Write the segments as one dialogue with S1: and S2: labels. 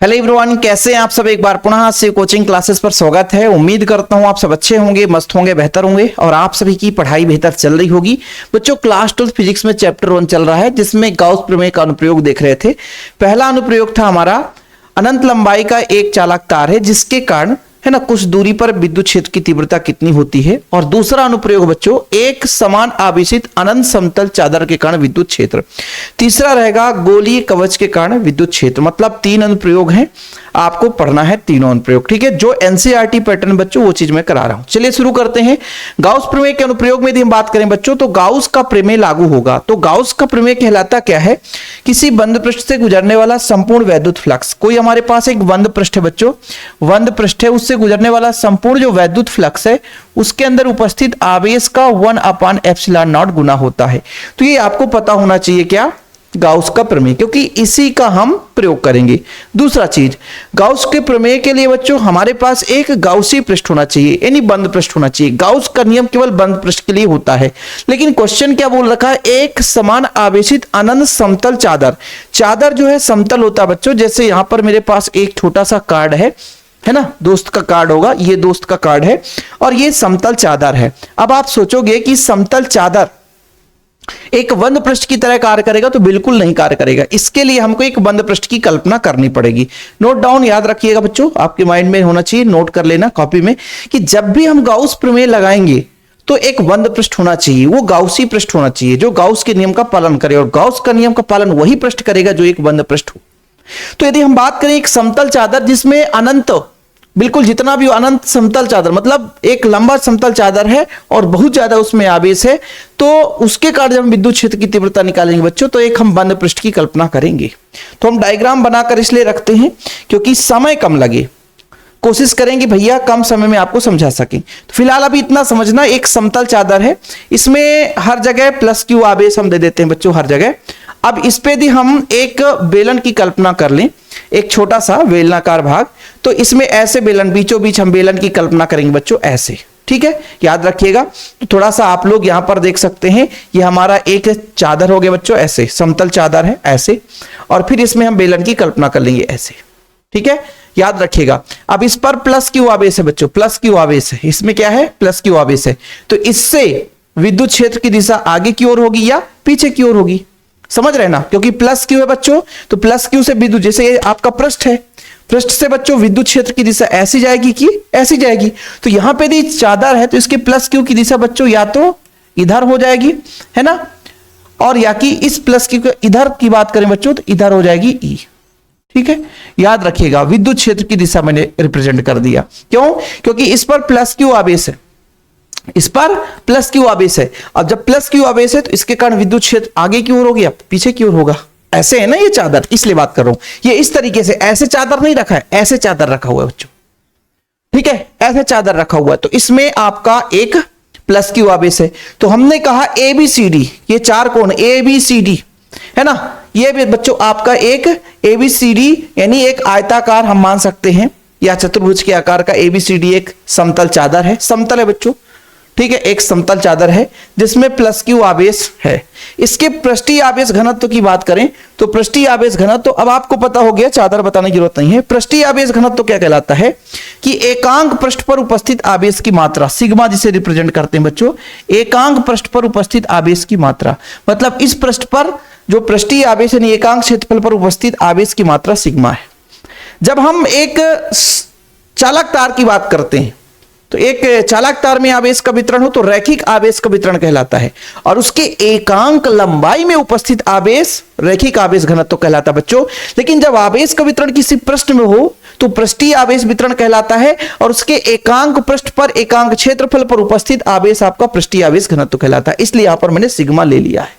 S1: Hello everyone, कैसे हैं आप सब। एक बार पुनः से कोचिंग क्लासेस पर स्वागत है। उम्मीद करता हूं आप सब अच्छे होंगे, मस्त होंगे, बेहतर होंगे और आप सभी की पढ़ाई बेहतर चल रही होगी। बच्चों, क्लास 12 फिजिक्स में चैप्टर 1 चल रहा है, जिसमें गाउस प्रमेय का अनुप्रयोग देख रहे थे। पहला अनुप्रयोग था हमारा, अनंत लंबाई का एक चालक तार है जिसके कारण है ना कुछ दूरी पर विद्युत क्षेत्र की तीव्रता कितनी होती है। और दूसरा अनुप्रयोग बच्चों, एक समान आवेशित अनंत समतल चादर के कारण विद्युत क्षेत्र। तीसरा रहेगा गोलीय कवच के कारण विद्युत क्षेत्र। मतलब 3 अनुप्रयोग हैं, आपको पढ़ना है तीनों अनुप्रयोग, ठीक है। जो एनसीईआरटी पैटर्न बच्चों वो चीज मैं करा रहा हूं। चलिए शुरू करते हैं। गाउस प्रमेय के अनुप्रयोग में यदि हम बात करें बच्चों, तो गाउस का प्रमेय लागू होगा। तो गाउस का प्रमेय कहलाता क्या है? किसी बंद पृष्ठ से गुजरने वाला संपूर्ण वैद्युत फ्लक्स। कोई हमारे पास एक बंद पृष्ठ है बच्चों, बंद पृष्ठ है, उससे गुजरने वाला संपूर्ण जो वैद्युत फ्लक्स है उसके अंदर उपस्थित आवेश का 1/ε0 गुना होता है। तो ये आपको पता होना चाहिए क्या? गाउस का प्रमेय, क्योंकि इसी का हम प्रयोग करेंगे। दूसरा चीज, गाउस के प्रमेय के लिए बच्चों हमारे पास एक गाउसी पृष्ठ होना चाहिए, यानी बंद पृष्ठ होना चाहिए। गाउस का नियम केवल बंद पृष्ठ के लिए होता है, लेकिन क्वेश्चन क्या बोल रखा है? एक समान आवेशित अनंत समतल चादर। चादर जो है समतल होता है बच्चों। जैसे यहां पर मेरे पास एक छोटा सा कार्ड है ना, दोस्त का कार्ड होगा, ये दोस्त का कार्ड है और ये समतल चादर है। अब आप सोचोगे कि समतल चादर एक बंद पृष्ठ की तरह कार्य करेगा, तो बिल्कुल नहीं कार्य करेगा। इसके लिए हमको एक बंद पृष्ठ की कल्पना करनी पड़ेगी। नोट डाउन याद रखिएगा बच्चों, आपके माइंड में होना चाहिए, नोट कर लेना कॉपी में, कि जब भी हम गाउस प्रमेय लगाएंगे तो एक बंद पृष्ठ होना चाहिए, वो गाउसी पृष्ठ होना चाहिए जो गाउस के नियम का पालन करे। और गाउस का नियम का पालन वही पृष्ठ करेगा जो एक बंद पृष्ठ हो। तो यदि हम बात करें एक समतल चादर जिसमें अनंत, बिल्कुल जितना भी अनंत समतल चादर, मतलब एक लंबा समतल चादर है और बहुत ज्यादा उसमें आवेश है, तो उसके कारण जब हम विद्युत क्षेत्र की तीव्रता निकालेंगे बच्चों, तो एक हम बंद पृष्ठ की कल्पना करेंगे। तो हम डायग्राम बनाकर इसलिए रखते हैं क्योंकि समय कम लगे, कोशिश करेंगे भैया कम समय में आपको समझा सकें। तो फिलहाल अभी इतना समझना, एक समतल चादर है, इसमें हर जगह +Q आवेश हम दे देते हैं बच्चों, हर जगह। अब इस पे यदि हम एक बेलन की कल्पना कर लें, एक छोटा सा बेलनाकार भाग, तो इसमें ऐसे बेलन, बीचों बीच हम बेलन की कल्पना करेंगे बच्चों, ऐसे, ठीक है, याद रखिएगा। तो थोड़ा सा आप लोग यहां पर देख सकते हैं, ये हमारा एक चादर हो गया बच्चों, ऐसे समतल चादर है ऐसे, और फिर इसमें हम बेलन की कल्पना कर लेंगे ऐसे, ठीक है, याद रखिएगा। अब इस पर +Q आवेश है बच्चों, +Q आवेश है, इसमें क्या है? +Q आवेश है। तो इससे विद्युत क्षेत्र की दिशा आगे की ओर होगी या पीछे की ओर होगी? समझ रहे ना, क्योंकि +Q है बच्चों, तो +Q से विद्युत, जैसे ये आपका पृष्ठ है, पृष्ठ से बच्चों विद्युत क्षेत्र की दिशा ऐसी जाएगी कि ऐसी जाएगी। तो यहां पे यदि चादर है तो इसके +Q की दिशा बच्चों या तो इधर हो जाएगी, है ना, और या कि इस +Q के इधर की बात करें बच्चों तो इधर हो जाएगी E, ठीक है, याद रखिएगा। विद्युत क्षेत्र की दिशा मैंने रिप्रेजेंट कर दिया, क्यों? क्योंकि इस पर +Q आवेश है, इस पर +Q आवेश है। अब जब +Q आवेश है तो इसके कारण विद्युत क्षेत्र आगे की ओर होगी या पीछे की ओर होगा? ऐसे है ना ये चादर, इसलिए बात कर रहा हूं। ये इस तरीके से, ऐसे चादर नहीं रखा है, ऐसे चादर रखा हुआ है बच्चों, ठीक है, ऐसे चादर रखा हुआ है। तो इसमें आपका एक +Q आवेश है। तो हमने कहा ABCD, ये 4 कोण ABCD है ना, ये भी बच्चों आपका एक ABCD, यानी एक आयताकार हम मान सकते हैं, या चतुर्भुज के आकार का ABCD एक समतल चादर है, समतल है बच्चों, ठीक है, एक समतल चादर है जिसमें +Q आवेश है। इसके पृष्ठीय आवेश घनत्व की बात करें तो पृष्ठीय आवेश घनत्व, तो अब आपको पता हो गया, चादर बताने की जरूरत नहीं है। पृष्ठीय आवेश घनत्व क्या कहलाता है? कि एकांक पृष्ठ पर उपस्थित आवेश की मात्रा, सिग्मा जिसे रिप्रेजेंट करते हैं बच्चों, एकांक पृष्ठ पर उपस्थित आवेश की मात्रा। मतलब इस पृष्ठ पर जो पृष्ठीय आवेश यानी एकांक क्षेत्रफल पर उपस्थित आवेश की मात्रा सिग्मा है। जब हम एक चालक तार की बात करते हैं तो एक चालक तार में आवेश का वितरण हो तो रैखिक आवेश का वितरण कहलाता है, और उसके एकांक लंबाई में उपस्थित आवेश रैखिक आवेश घनत्व कहलाता है बच्चों। लेकिन जब आवेश का वितरण किसी पृष्ठ में हो तो पृष्ठीय आवेश वितरण कहलाता है, और उसके एकांक पृष्ठ पर एकांक क्षेत्रफल पर उपस्थित आवेश आपका पृष्ठीय आवेश घनत्व कहलाता है। इसलिए यहां पर मैंने सिग्मा ले लिया है,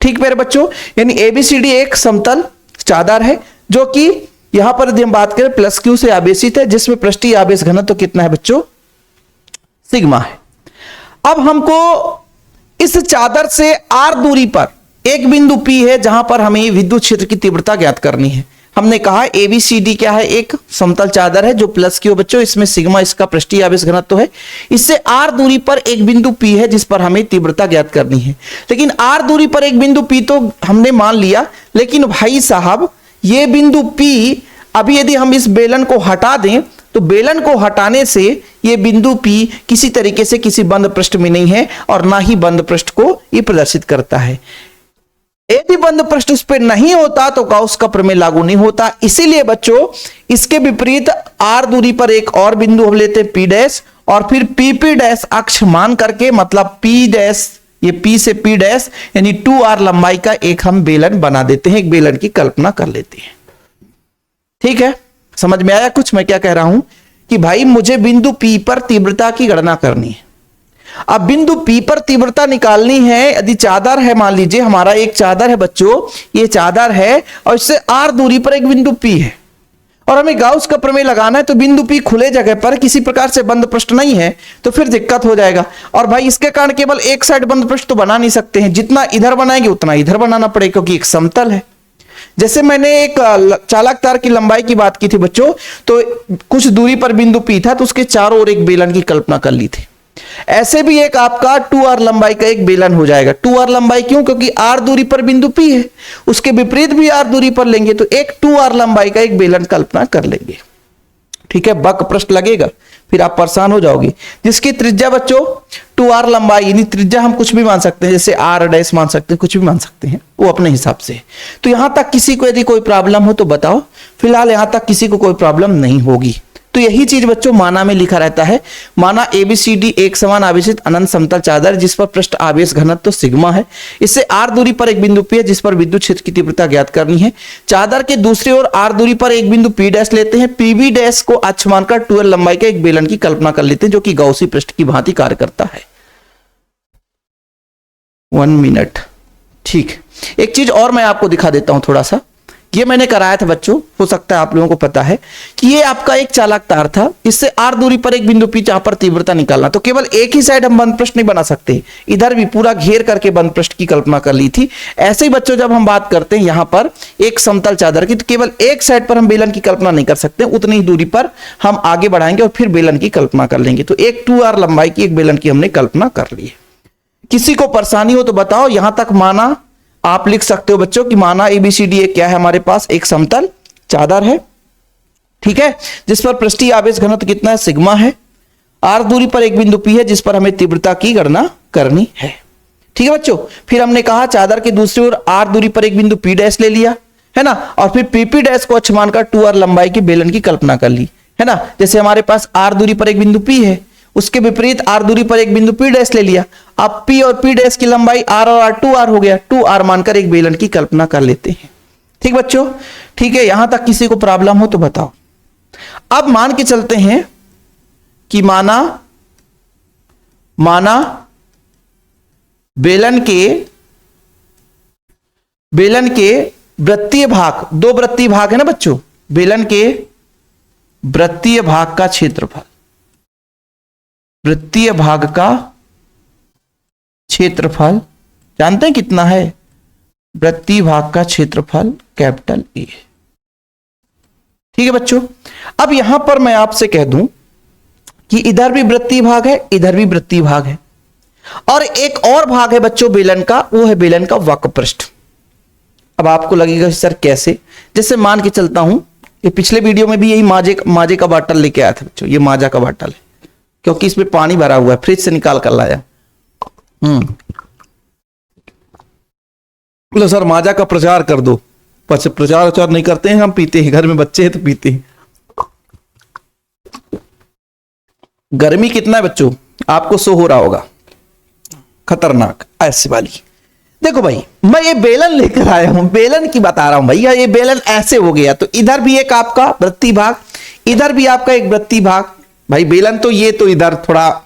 S1: ठीक मेरे बच्चों। यानी ABCD एक समतल चादर है जो कि यहां पर यदि हम बात करें +Q से आवेशित है, जिसमें पृष्ठीय आवेश घनत्व कितना है बच्चों? सिग्मा है। अब हमको इस चादर से R दूरी पर एक बिंदु P है जहां पर हमें विद्युत क्षेत्र की तीव्रता ज्ञात करनी है। हमने कहा ABCD क्या है? एक समतल चादर है जो +Q बच्चों, इसमें सिग्मा इसका पृष्ठीय आवेश घनत्व है। इससे R दूरी पर एक बिंदु P है जिस पर हमें तीव्रता ज्ञात करनी है। लेकिन R दूरी पर एक बिंदु P तो हमने मान लिया, लेकिन भाई साहब ये बिंदु P अभी यदि हम इस बेलन को हटा दें तो बेलन को हटाने से ये बिंदु P किसी तरीके से किसी बंद पृष्ठ में नहीं है और ना ही बंद पृष्ठ को ये प्रदर्शित करता है। यदि बंद पृष्ठ उस पर नहीं होता तो गाउस का प्रमेय लागू नहीं होता। इसीलिए बच्चों इसके विपरीत r दूरी पर एक और बिंदु हम लेते हैं P डैश और फिर PP डैश अक्ष मान करके, मतलब P डैश, ये P से P डैश यानी 2r लंबाई का एक हम बेलन बना देते हैं, एक बेलन की कल्पना कर लेते हैं। ठीक है, समझ में आया कुछ मैं क्या कह रहा हूं कि भाई मुझे बिंदु P पर तीव्रता की गणना करनी है। अब बिंदु P पर तीव्रता निकालनी है। यदि चादर है, मान लीजिए हमारा एक चादर है बच्चों, ये चादर है और इससे r दूरी पर एक बिंदु P है और हमें गाउस का प्रमेय लगाना है, तो बिंदु P खुले जगह पर किसी प्रकार से बंद पृष्ठ नहीं है तो फिर दिक्कत हो जाएगा। और भाई इसके कारण केवल एक साइड बंद पृष्ठ तो बना नहीं सकते हैं, जितना इधर बनाएंगे उतना इधर बनाना पड़ेगा क्योंकि एक समतल है। जैसे मैंने एक चालक तार की लंबाई की बात की थी बच्चों, तो कुछ दूरी पर बिंदु P था तो उसके चारों ओर एक बेलन की कल्पना कर ली थी। ऐसे भी एक आपका 2r लंबाई का एक बेलन हो जाएगा। 2r लंबाई क्यों? क्योंकि r दूरी पर बिंदु P है, उसके विपरीत भी r दूरी पर लेंगे तो एक 2r लंबाई का एक बेलन कल्पना कर लेंगे। ठीक है, बक पृष्ठ लगेगा, फिर आप परेशान हो जाओगे। जिसकी त्रिज्या बच्चों 2r लंबाई, यानी त्रिज्या हम कुछ भी मान सकते हैं, जैसे r डैश मान सकते हैं, कुछ भी मान सकते हैं, वो अपने हिसाब से। तो यहां तक किसी को यदि कोई प्रॉब्लम हो तो बताओ। फिलहाल यहां तक किसी को कोई प्रॉब्लम नहीं होगी। तो यही चीज बच्चों माना में लिखा रहता है। माना ABCD एक समान आवेशित अनंत समतल चादर जिस पर पृष्ठ आवेश घनत्व तो सिग्मा है। इससे r दूरी पर एक बिंदु P है जिस पर विद्युत क्षेत्र की तीव्रता ज्ञात करनी है। चादर के दूसरी ओर r दूरी पर एक बिंदु P डैश लेते हैं। PB डैश को अक्ष मानकर 2l लंबाई का एक बेलन की कल्पना कर लेते हैं जो कि गाउसी पृष्ठ की भांति कार्य करता है। 1 मिनट। ठीक, एक चीज और मैं आपको दिखा देता हूं थोड़ा सा। ये मैंने कराया था बच्चों, हो सकता है आप लोगों को पता है कि ये आपका एक चालक तार था, इससे r दूरी पर एक बिंदु P जहां पर तीव्रता निकालना, तो केवल एक ही साइड हम बंद पृष्ठ नहीं बना सकते, इधर भी पूरा घेर करके बंद पृष्ठ की कल्पना कर ली थी। ऐसे ही बच्चों जब हम बात करते हैं यहां पर एक समतल चादर की, तो केवल एक साइड पर हम बेलन की कल्पना नहीं कर सकते, उतनी ही दूरी पर हम आगे बढ़ाएंगे और फिर बेलन की कल्पना कर लेंगे। तो एक 2r लंबाई की एक बेलन की हमने कल्पना कर ली है। किसी को परेशानी हो तो बताओ। यहां तक माना आप लिख सकते हो बच्चों कि माना ABCD एक क्या है हमारे पास, एक समतल चादर है। ठीक है, जिस पर पृष्ठीय आवेश घनत्व कितना है, सिग्मा है। r दूरी पर एक बिंदु P है जिस पर हमें तीव्रता की गणना करनी है। ठीक है बच्चों, फिर हमने कहा चादर के दूसरी ओर r दूरी पर एक बिंदु P डैश ले लिया है ना, और फिर PP डैश को अक्ष मानकर 2r लंबाई की बेलन की कल्पना कर ली है ना। जैसे हमारे पास r दूरी पर एक बिंदु P है, उसके विपरीत r दूरी पर एक बिंदु P डैश ले लिया। अब P और P डैश की लंबाई r और r 2r हो गया, 2r मानकर एक बेलन की कल्पना कर लेते हैं। ठीक बच्चों, ठीक है, यहां तक किसी को प्रॉब्लम हो तो बताओ। अब मान के चलते हैं कि माना बेलन के वृत्तीय भाग, दो वृत्तीय भाग है ना बच्चों, बेलन के वृत्तीय भाग का क्षेत्रफल, वृत्तीय भाग का क्षेत्रफल जानते हैं कितना है? वृत्तीय भाग का क्षेत्रफल कैपिटल A। ठीक है बच्चों, अब यहां पर मैं आपसे कह दूं कि इधर भी वृत्तीय भाग है, इधर भी वृत्तीय भाग है, और एक और भाग है बच्चों बेलन का, वो है बेलन का वक्र पृष्ठ। अब आपको लगेगा सर कैसे? जैसे मान के चलता हूं, ये पिछले वीडियो में भी यही माजे का बाटल लेके आया था बच्चों, ये माजा का बाटल है क्योंकि इसमें पानी भरा हुआ है, फ्रिज से निकाल कर लाया। बोलो सर माजा का प्रचार कर दो। प्रचार नहीं करते हैं हम, पीते हैं, घर में बच्चे हैं तो पीते हैं। गर्मी कितना है बच्चों, आपको शो हो रहा होगा, खतरनाक ऐसी वाली। देखो भाई, मैं ये बेलन लेकर आया हूं, बेलन की बता रहा हूं भैया। ये बेलन ऐसे हो गया तो इधर भी एक आपका वृत्तीय भाग, इधर भी आपका एक वृत्तीय भाग। भाई बेलन तो ये तो इधर थोड़ा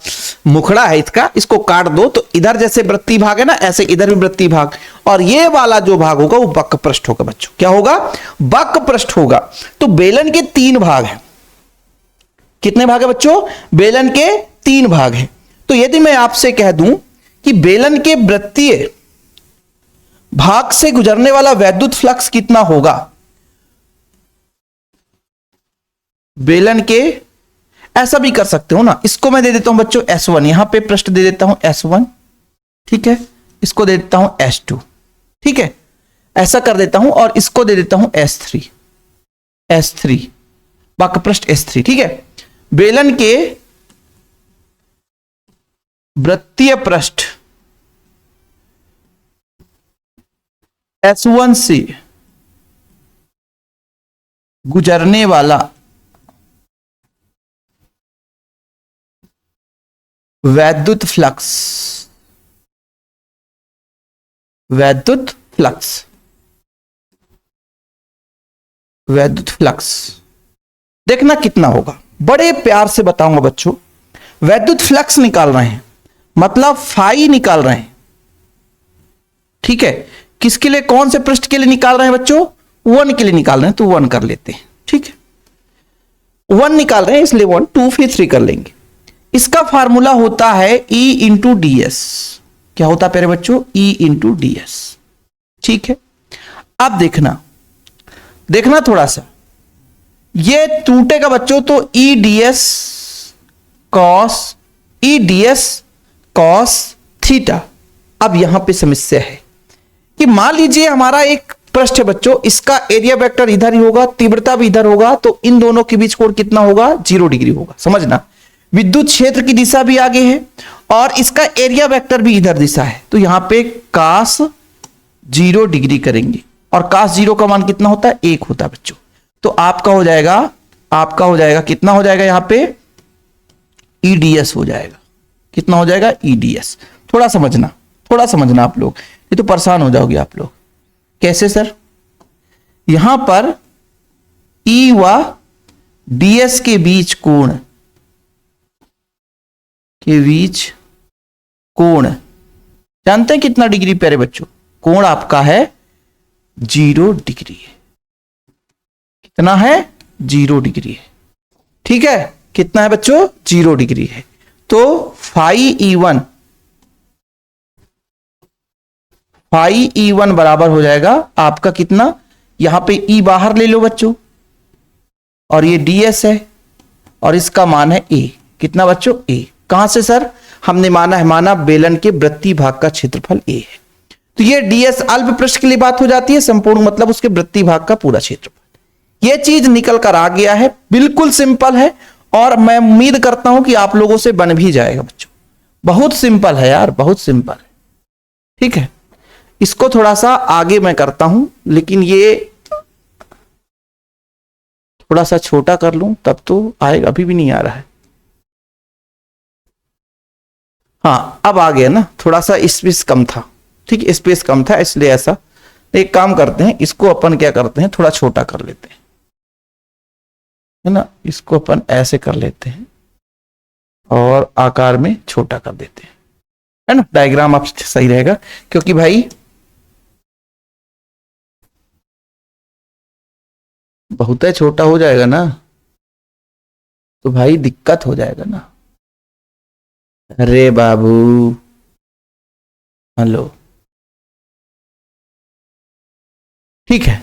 S1: मुखड़ा है इसका, इसको काट दो तो इधर जैसे वृत्तीय भाग है ना, ऐसे इधर भी वृत्तीय भाग, और ये वाला जो भाग होगा वो वक्र पृष्ठ होगा बच्चों। क्या होगा? वक्र पृष्ठ होगा। तो बेलन के 3 भाग हैं। कितने भाग है बच्चों? बेलन के 3 भाग हैं। तो यदि मैं आपसे कह दूं कि बेलन के वृत्तीय भाग से गुजरने वाला वैद्युत फ्लक्स कितना होगा, बेलन के, ऐसा भी कर सकते हो ना, इसको मैं दे देता हूं बच्चों S1, यहां पे पृष्ठ दे देता हूं S1, ठीक है, इसको दे देता हूं S2, ठीक है, ऐसा कर देता हूं, और इसको दे देता हूं S3। S3, वक्रपृष्ठ S3, ठीक है। बेलन के वृत्तीय पृष्ठ S1 से गुजरने वाला वैद्युत फ्लक्स, वैद्युत फ्लक्स, वैद्युत फ्लक्स देखना कितना होगा, बड़े प्यार से बताऊंगा बच्चों। वैद्युत फ्लक्स निकाल रहे हैं मतलब फाई निकाल रहे हैं, ठीक है। किसके लिए, कौन से पृष्ठ के लिए निकाल रहे हैं बच्चों? 1 के लिए निकाल रहे हैं, तो 1 कर लेते हैं, ठीक है। 1 निकाल रहे हैं इसलिए 1, 2 फिर 3 कर लेंगे। इसका फार्मूला होता है E इंटू डी एस। क्या होता है प्यारे बच्चों? E इंटू डी एस, ठीक है। अब देखना थोड़ा सा, ये टूटेगा बच्चों तो E D S cos theta. अब यहां पे समस्या है कि मान लीजिए हमारा एक पृष्ठ है बच्चों, इसका एरिया वेक्टर इधर ही होगा, तीव्रता भी इधर होगा, तो इन दोनों के बीच कोण कितना होगा? 0 डिग्री होगा। समझना, विद्युत क्षेत्र की दिशा भी आगे है और इसका एरिया वेक्टर भी इधर दिशा है, तो यहां पे cos 0 डिग्री करेंगे और cos 0 का मान कितना होता है? 1 होता है बच्चों। तो आपका हो जाएगा कितना हो जाएगा? यहां पे EDS हो जाएगा। कितना हो जाएगा? EDS। थोड़ा समझना आप लोग, ये तो परेशान हो जाओगे आप लोग। कैसे सर? यहां पर E व DS के बीच कोण जानते हैं कितना डिग्री प्यारे बच्चों? कोण आपका है 0 डिग्री है। कितना है? 0 डिग्री है, ठीक है। कितना है बच्चों? 0 डिग्री है। तो फाई E1 बराबर हो जाएगा आपका कितना? यहां पे E बाहर ले लो बच्चों, और ये DS है और इसका मान है A। कितना बच्चों? A। कहां से सर? हमने माना बेलन के वृत्तीय भाग का क्षेत्रफल A है, तो ये DS अल्प पृष्ठ के लिए बात हो जाती है, संपूर्ण मतलब उसके वृत्तीय भाग का पूरा क्षेत्रफल। ये चीज निकल कर आ गया है, बिल्कुल सिंपल है और मैं उम्मीद करता हूं कि आप लोगों से बन भी जाएगा बच्चों। बहुत सिंपल है यार, बहुत सिंपल है, ठीक है। इसको थोड़ा सा आगे मैं करता हूं, लेकिन ये थोड़ा सा छोटा कर लूं तब तो आएगा, अभी भी नहीं आ रहा है। हाँ अब आ गया ना, थोड़ा सा स्पेस कम था, ठीक है, स्पेस कम था इसलिए ऐसा। एक काम करते हैं, इसको अपन क्या करते हैं, थोड़ा छोटा कर लेते हैं, है ना। इसको अपन ऐसे कर लेते हैं और आकार में छोटा कर देते हैं, है ना। डायग्राम आप सही रहेगा, क्योंकि भाई बहुत छोटा हो जाएगा ना तो भाई दिक्कत हो जाएगा ना। अरे बाबू हेलो, ठीक है।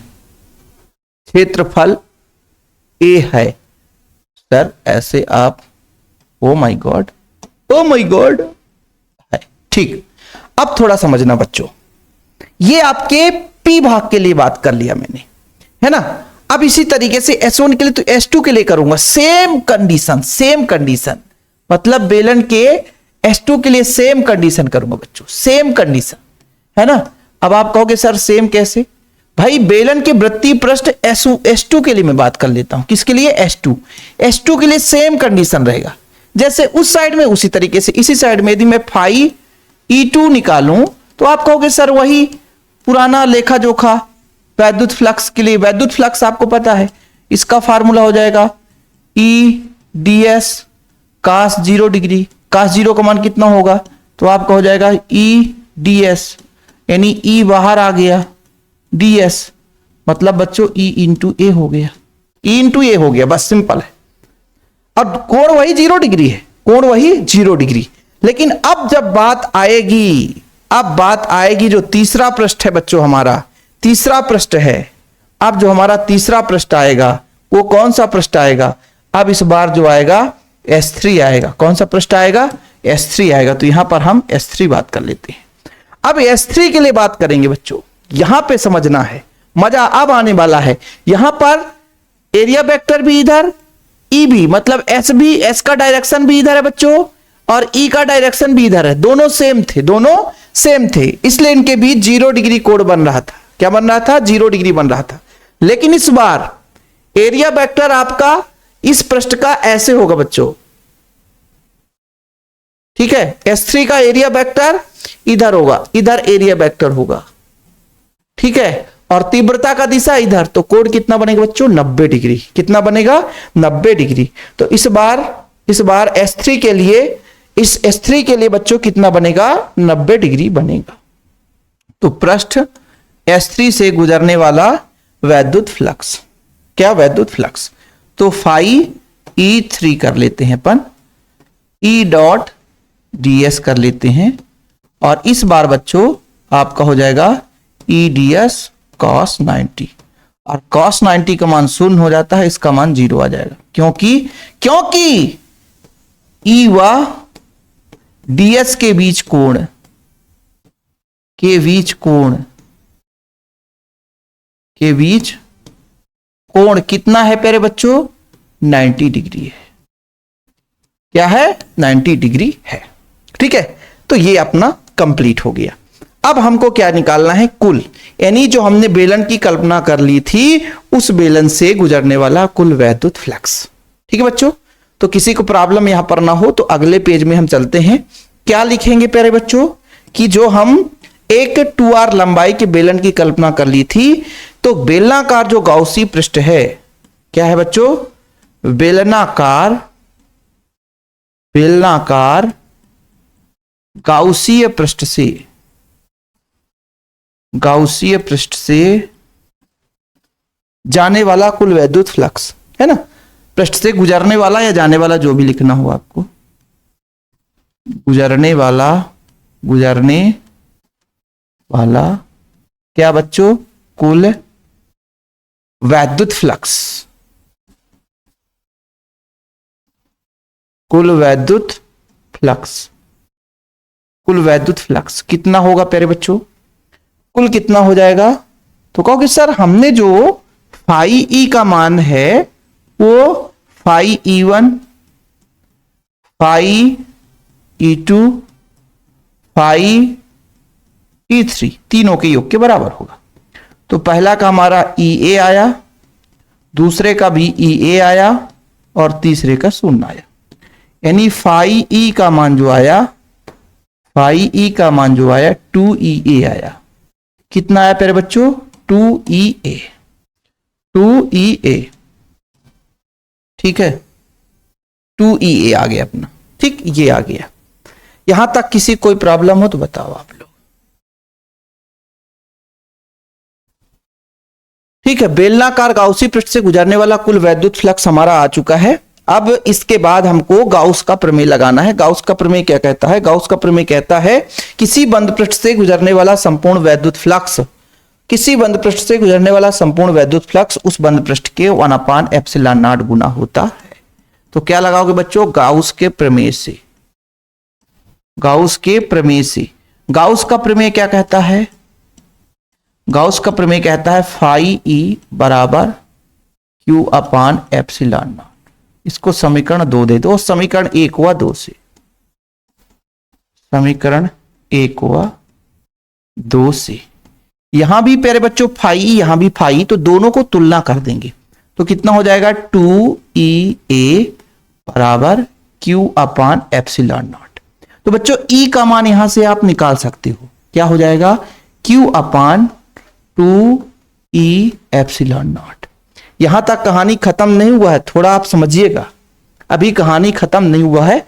S1: क्षेत्रफल A है सर, ऐसे आप, ओ माय गॉड है, ठीक। अब थोड़ा समझना बच्चों, ये आपके P भाग के लिए बात कर लिया मैंने, है ना। अब इसी तरीके से S1 के लिए तो S2 के लिए करूंगा, सेम कंडीशन, मतलब बेलन के S2 के लिए सेम कंडीशन करूंगा बच्चों, सेम कंडीशन, है ना। अब आप कहोगे सर सेम कैसे? भाई बेलन के वृत्तीय पृष्ठ S2 के लिए मैं बात कर लेता हूं। किसके लिए? S2 के लिए सेम कंडीशन रहेगा, जैसे उस साइड में उसी तरीके से इसी साइड में यदि मैं फाई E2 निकालूं तो आप कहोगे सर वही पुराना लेखा जोखा वैद्युत फ्लक्स के लिए। वैद्युत फ्लक्स आपको पता है, इसका फार्मूला हो जाएगा EDS cos 0 डिग्री। cos 0 का मान कितना होगा? तो आपका हो जाएगा EDS, यानी E बाहर आ गया, DS मतलब बच्चों E इंटू ए हो गया, E इंटू ए हो गया, बस सिंपल है। अब कोण वही 0 डिग्री है, कोण वही 0 डिग्री। लेकिन अब जब बात आएगी जो तीसरा पृष्ठ है बच्चों, हमारा तीसरा पृष्ठ है। अब जो हमारा तीसरा पृष्ठ आएगा वो कौन सा पृष्ठ आएगा? अब इस बार जो आएगा S3 आएगा। कौन सा पृष्ठ आएगा? S3 आएगा। तो यहां पर हम S3 बात कर लेते हैं। अब S3 के लिए बात करेंगे बच्चों, यहां पे समझना है, मजा अब आने वाला है। यहां पर एरिया वेक्टर भी इधर, ई भी, मतलब एस भी, एस का डायरेक्शन भी इधर है बच्चों और ई का डायरेक्शन भी इधर है, दोनों सेम थे, दोनों सेम थे, इसलिए इनके बीच 0 डिग्री कोण बन रहा था। क्या बन रहा था? 0 डिग्री बन रहा था। लेकिन इस बार एरिया वेक्टर आपका इस पृष्ठ का ऐसे होगा बच्चों, ठीक है। S3 का एरिया वेक्टर इधर होगा, इधर एरिया वेक्टर होगा, ठीक है, और तीव्रता का दिशा इधर, तो कोण कितना बनेगा बच्चों? 90 डिग्री। कितना बनेगा? 90 डिग्री। तो इस बार S3 के लिए, इस S3 के लिए बच्चों कितना बनेगा? 90 डिग्री बनेगा। तो पृष्ठ S3 से गुजरने वाला वैद्युत फ्लक्स, क्या? वैद्युत फ्लक्स। तो फाई E3 कर लेते हैं अपन, E डॉट ds कर लेते हैं, और इस बार बच्चों आपका हो जाएगा E ds cos 90, और cos 90 का मान 0 हो जाता है, इसका मान 0 आ जाएगा, क्योंकि E व ds के बीच कोण कितना है प्यारे बच्चों? 90 डिग्री है। क्या है? 90 डिग्री है, ठीक है। तो ये अपना कंप्लीट हो गया। अब हमको क्या निकालना है? कुल, यानी जो हमने बेलन की कल्पना कर ली थी उस बेलन से गुजरने वाला कुल वैद्युत फ्लक्स, ठीक है बच्चों। तो किसी को प्रॉब्लम यहां पर ना हो तो अगले पेज में हम चलते हैं। क्या लिखेंगे प्यारे बच्चों कि जो हम एक 2r लंबाई के बेलन की कल्पना कर ली थी, तो बेलनाकार जो गाउसी पृष्ठ है, क्या है बच्चों? बेलनाकार गाउसीय पृष्ठ से जाने वाला कुल वैद्युत फ्लक्स, है ना। पृष्ठ से गुजरने वाला या जाने वाला, जो भी लिखना हो आपको, गुजरने वाला क्या बच्चों? कुल वैद्युत फ्लक्स, कुल वैद्युत फ्लक्स कितना होगा प्यारे बच्चों? कुल कितना हो जाएगा? तो कहो कि सर हमने जो फाई ई का मान है वो phi E1, phi E2, phi E3 तीनों के योग के बराबर होगा। तो पहला का हमारा EA आया, दूसरे का भी EA आया और तीसरे का 0 आया, यानी फाई ई का मान जो आया 2EA आया। कितना आया प्यारे बच्चों? 2EA, ठीक है, 2EA आ गया अपना, ठीक, ये आ गया। यहां तक किसी कोई प्रॉब्लम हो तो बताओ आप लोग। ठीक है, बेलनाकार गाउसी पृष्ठ से गुजरने वाला कुल वैद्युत फ्लक्स हमारा आ चुका है। अब इसके बाद हमको गाउस का प्रमेय लगाना है। गाउस का प्रमेय क्या कहता है? गाउस का प्रमेय कहता है किसी बंद पृष्ठ से गुजरने वाला संपूर्ण वैद्युत फ्लक्स, उस बंद पृष्ठ के 1/ε0 गुना होता है। तो क्या लगाओगे बच्चों? गाउस के प्रमेय से। गाउस का प्रमेय क्या कहता है? गाउस का प्रमेय कहता है फाई ई बराबर Q/ε0। इसको समीकरण 2 दे दो, समीकरण 1 हुआ 2 से, यहां भी प्यारे बच्चों फाई, यहां भी फाई, तो दोनों को तुलना कर देंगे तो कितना हो जाएगा? 2EA बराबर Q/ε0। तो बच्चों E का मान यहां से आप निकाल सकते हो, क्या हो जाएगा? Q/2E/ε0। यहां तक कहानी खत्म नहीं हुआ है, थोड़ा आप समझिएगा, अभी कहानी खत्म नहीं हुआ है,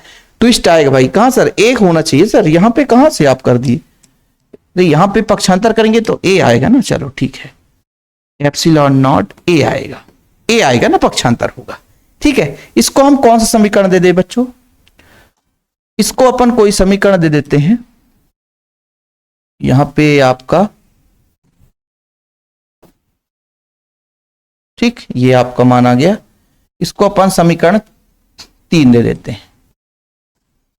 S1: ट्विस्ट आएगा भाई। कहां सर? एक होना चाहिए सर, यहां पे कहां से आप कर दिए? यहां पे पक्षांतर करेंगे तो A आएगा ना, चलो ठीक है, ε0 A आएगा ना, पक्षांतर होगा, ठीक है। इसको हम कौन सा समीकरण दे दे बच्चों? इसको अपन कोई समीकरण दे देते हैं, यहां पे आपका, ठीक, ये आपका मान आ गया, इसको अपन समीकरण 3 दे देते हैं,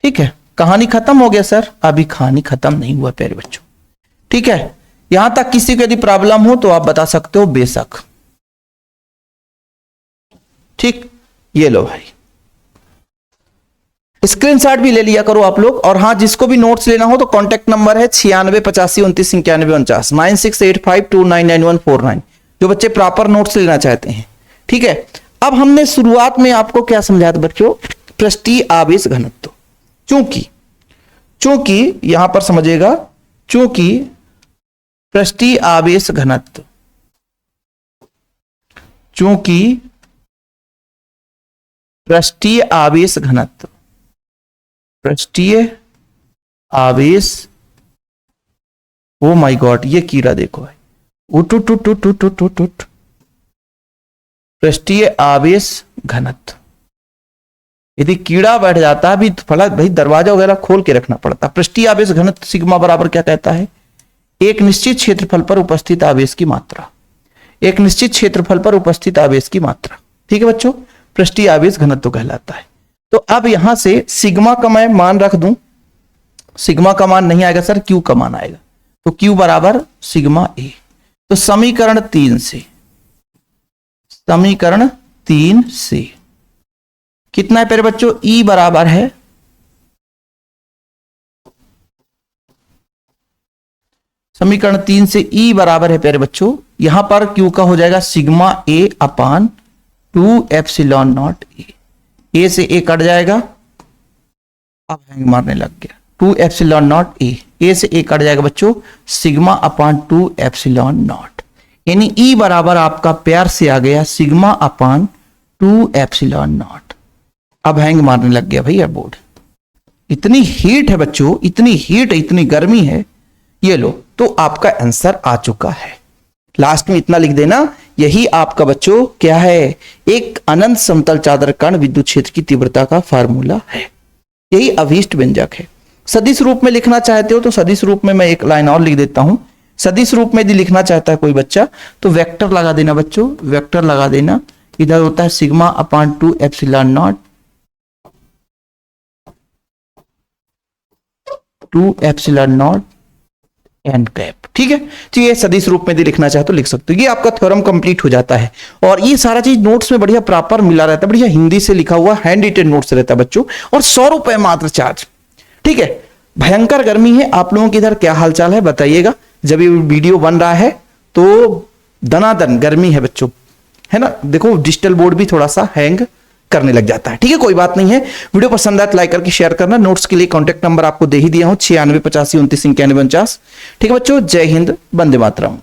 S1: ठीक है। कहानी खत्म हो गया सर? अभी कहानी खत्म नहीं हुआ प्यारे बच्चों, ठीक है। यहां तक किसी को यदि प्रॉब्लम हो तो आप बता सकते हो बेशक। ठीक, ये लो भाई, स्क्रीनशॉट भी ले लिया करो आप लोग। और हाँ, जिसको भी नोट्स लेना हो तो कांटेक्ट नंबर है 968529 9685299149, जो बच्चे प्रॉपर नोट्स लेना चाहते हैं। ठीक है, अब हमने शुरुआत में आपको क्या समझाया था बच्चों, पृष्ठीय आवेश घनत्व। चूंकि यहां पर समझिएगा, चूंकि पृष्ठीय आवेश घनत्व, चूंकि पृष्ठीय आवेश घनत्व, पृष्ठीय आवेश, ओ माय गॉड, ये कीड़ा देखो भाई, उठ उठ उठ उठ उठ उठ उठ, पृष्ठीय आवेश घनत्व। यदि कीड़ा बैठ जाता है भी फला भाई, दरवाजा वगैरह खोल के रखना पड़ता। पृष्ठीय आवेश घनत्व सिग्मा बराबर क्या कहता है, एक निश्चित क्षेत्रफल पर उपस्थित आवेश की मात्रा, एक निश्चित क्षेत्रफल पर उपस्थित आवेश की मात्रा। ठीक है बच्चों, पृष्ठीय आवेश घनत्व कहलाता है। तो अब यहां से सिग्मा का मैं मान रख दूं, सिग्मा का मान नहीं आएगा सर, क्यू का मान आएगा, तो क्यू बराबर सिग्मा ए। तो समीकरण 3 से, समीकरण 3 से कितना है प्यारे बच्चों, ई बराबर है, समीकरण 3 से ई बराबर है प्यारे बच्चों, यहां पर क्यू का हो जाएगा sigma a upon 2 epsilon nought a. A से ए कट जाएगा, अब हैंग मारने लग गया, 2 एप्सिलॉन नॉट ए, ए से ए कट जाएगा बच्चों, सिग्मा अपान 2 एप्सिलॉन नॉट, यानी ई बराबर आपका प्यार से आ गया सिग्मा अपान 2 एप्सिलॉन नॉट। अब हैंग मारने लग गया भैया बोर्ड, इतनी हीट है बच्चों, इतनी हीट है, इतनी गर्मी है। ये लो, तो आपका आंसर आ चुका है। लास्ट में इतना लिख देना, यही आपका बच्चों क्या है, एक अनंत समतल चादर कण विद्युत क्षेत्र की तीव्रता का फार्मूला है, यही अभीष्ट व्यंजक है। सदिश रूप में लिखना चाहते हो तो सदिश रूप में मैं एक लाइन और लिख देता हूं। सदिश रूप में यदि लिखना चाहता है कोई बच्चा तो वेक्टर लगा देना बच्चों, वेक्टर लगा देना, इधर होता है sigma upon 2 epsilon not, 2 epsilon not an cap. ठीक है, तो ये सदिश रूप में यदि लिखना चाहे तो लिख सकते हो। ये आपका थ्योरम कंप्लीट हो जाता है, और ये सारा चीज नोट्स में बढ़िया प्रॉपर मिला रहता है, बढ़िया हिंदी से लिखा हुआ हैंड रिटेन नोट्स रहता है बच्चों, और 100 रुपए मात्र चार्ज। ठीक है, भयंकर गर्मी है, आप लोगों के इधर क्या हालचाल है बताइएगा। जब ये वीडियो बन रहा है तो दनादन गर्मी है बच्चों, है ना। देखो डिजिटल बोर्ड भी थोड़ा सा हैंग करने लग जाता है। ठीक है, कोई बात नहीं है। वीडियो पसंद आए तो लाइक करके शेयर करना। नोट्स के लिए कांटेक्ट नंबर आपको दे ही दिया हूं, 9685299149। ठीक है बच्चों, जय हिंद, वंदे मातरम।